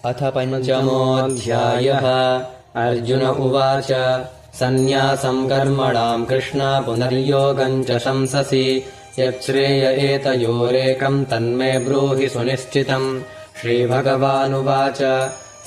अथ पञ्चमोऽध्यायः। अर्जुन उवाच सन्न्यासम् कर्मणाम् कृष्ण पुनर्योगम् च शंससि यच्छ्रेय एतयोरेकम् तन्मे ब्रूहि सुनिश्चितम्। श्रीभगवानुवाच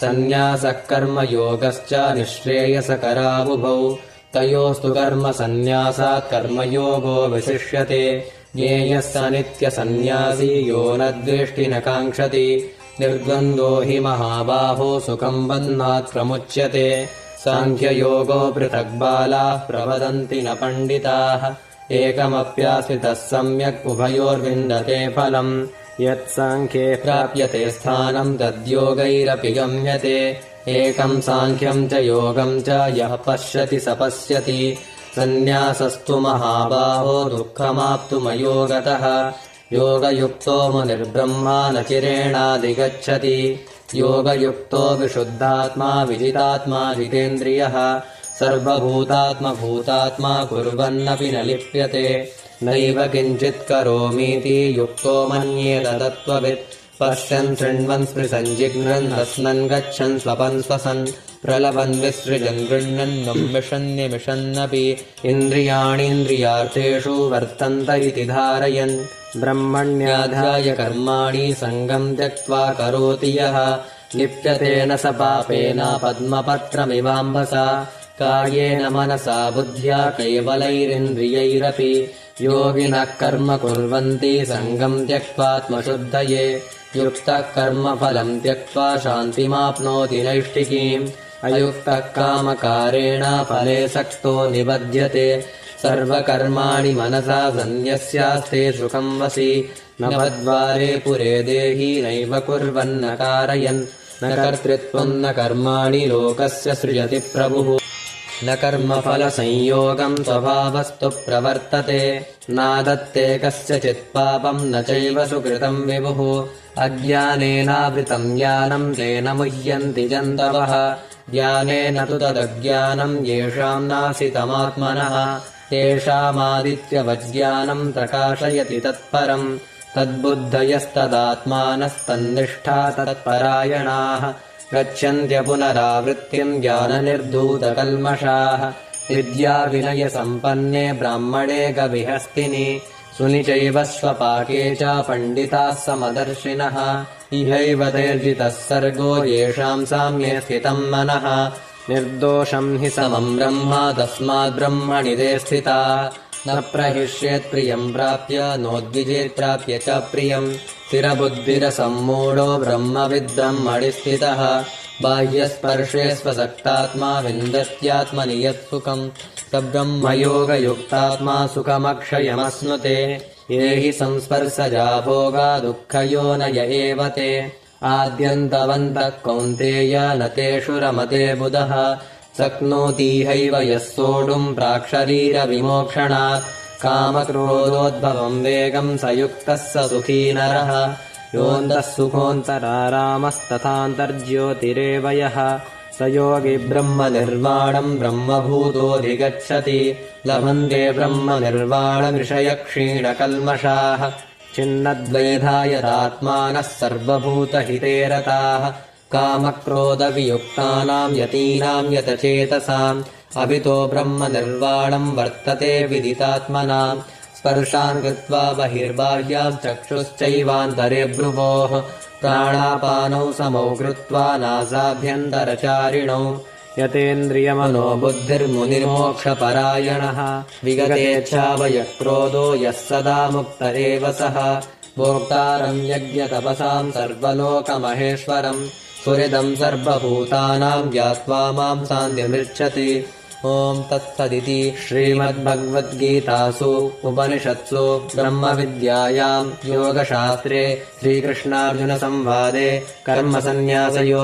सन्न्यासः कर्मयोगश्च निःश्रेयसकरावुभौ तयोस्तु कर्म सन्न्यासात् कर्मयोगो विशिष्यते। ज्ञेयः स नित्यसन्न्यासी यो न द्वेष्टि न काङ्क्षति निर्द्वन्द्वो हि महाबाहो सुखम् बन्धात् प्रमुच्यते। साङ्ख्ययोगो पृथक् बालाः प्रवदन्ति न पण्डिताः एकमप्याश्रितः सम्यक् उभयोर्विन्दते फलम्। यत्साङ्ख्ये प्राप्यते स्थानम् तद्योगैरपि गम्यते। एकम् साङ्ख्यम् च योगम् च यः पश्यति स पश्यति। सन्न्यासस्तु महाबाहो दुःखमाप्तुमयोगतः योगयुक्तो मुनिर्ब्रह्मा न चिरेणाधिगच्छति। योगयुक्तो विशुद्धात्मा विजितात्मा जितेन्द्रियः सर्वभूतात्मभूतात्मा कुर्वन्नपि न लिप्यते। नैव किञ्चित् करोमीति युक्तो मन्येत तत्त्ववित्। पश्यन् शृण्वन् स्पृशन् जिघ्रन् हस्नन् गच्छन् स्वपन् स्वसन् प्रलभन् विसृजन् गृह्णन् विशन्निमिषन्नपि इन्द्रियाणीन्द्रियार्थेषु वर्तन्त इति धारयन्। ब्रह्मण्याध्याय कर्माणि सङ्गम् त्यक्त्वा करोति यः लिप्यते न स पापेन पद्मपत्रमिवाम्भसा। कायेन मनसा बुद्ध्या कैवलैरिन्द्रियैरपि योगिनः कर्म कुर्वन्ति सङ्गम् त्यक्त्वात्मशुद्धये। युक्तः कर्मफलम् त्यक्त्वा शान्तिमाप्नोति नैष्ठिकीम्। अयुक्तः कामकारेण फले सक्तो निबध्यते। सर्वकर्माणि मनसा सन्न्यस्यास्ते सुखम् वसि नवद्वारे पुरे देहि नैव कुर्वन्न कारयन्। न कर्तृत्वम् न कर्माणि लोकस्य सृजति प्रभुः न कर्मफलसंयोगम् स्वभावस्तु प्रवर्तते। नादत्ते कस्यचित् पापम् न चैव सुकृतम् विभुः अज्ञानेनावृतम् ज्ञानम् तेन मुह्यन्ति जन्तवः। ज्ञानेन तु तदज्ञानम् येषाम् नासितमात्मनः तेषामादित्यवज्ज्ञानम् प्रकाशयति तत्परम्। तद्बुद्धयस्तदात्मानस्तन्निष्ठा तत्परायणाः गच्छन्त्य पुनरावृत्तिम् ज्ञाननिर्धूतकल्मषाः। विद्याविनयसम्पन्ने ब्राह्मणे गविहस्तिनि सुनिचैव स्वपाके च पण्डिताः समदर्शिनः। इहैव तैर्जितः सर्गो येषाम् साम्ये स्थितम् मनः। निर्दोषम् हि समम् ब्रह्म तस्मात् ब्रह्मणि ते स्थिताः। न प्रहिष्येत् प्रियम् प्राप्य नोद्विजेत् प्राप्य च प्रियम्। स्थिरबुद्धिरसम्मूढो ब्रह्मविद्ब्रह्मणि स्थितः। बाह्यस्पर्शे स्वसक्तात्मा विन्दत्यात्मनि यत्सुखम् स ब्रह्मयोगयुक्तात्मा सुखमक्षयमश्नुते। ये हि संस्पर्शजा भोगा दुःखयोनय एव ते। आद्यन्तवन्तः कौन्तेय न तेषु रमते बुधः शक्नोतीहैव यः सोढुम् प्राक्शरीरविमोक्षणात्। कामक्रोधोद्भवम् वेगम् स युक्तः स सुखी नरः। योऽन्तः सुखोऽन्तरारामस्तथान्तर्ज्योतिरेव यः स योगी ब्रह्मनिर्वाणम् ब्रह्मभूतोऽधिगच्छति। लभन्ते ब्रह्मनिर्वाणमृषयक्षीणकल्मषाः छिन्नद्वैधायतात्मानः सर्वभूतहिते रताः। कामक्रोधवियुक्तानाम् यतीनाम् यतचेतसाम् अभितो ब्रह्मनिर्वाणम् वर्तते विदितात्मनाम्। स्पर्शान् कृत्वा बहिर्बाह्याम् चक्षुश्चैवान्तरे भ्रुवोः प्राणापानौ समौ कृत्वा नासाभ्यन्तरचारिणौ यतेन्द्रियमनो बुद्धिर्मुनिर्मोक्षपरायणः। विगतेच्छावयक्रोधो यः सदा मुक्त एव सः भोक्तारम् यज्ञतपसाम् सर्वलोकमहेश्वरम् सुहृदम् सर्वभूतानाम् ज्ञात्वा माम् सान्त्यमृच्छति। ॐ तत्सदिति श्रीमद्भगवद्गीतासु उपनिषत्सु ब्रह्मविद्यायाम् योगशास्त्रे श्रीकृष्णार्जुनसंवादे कर्मसन्न्यासयोगो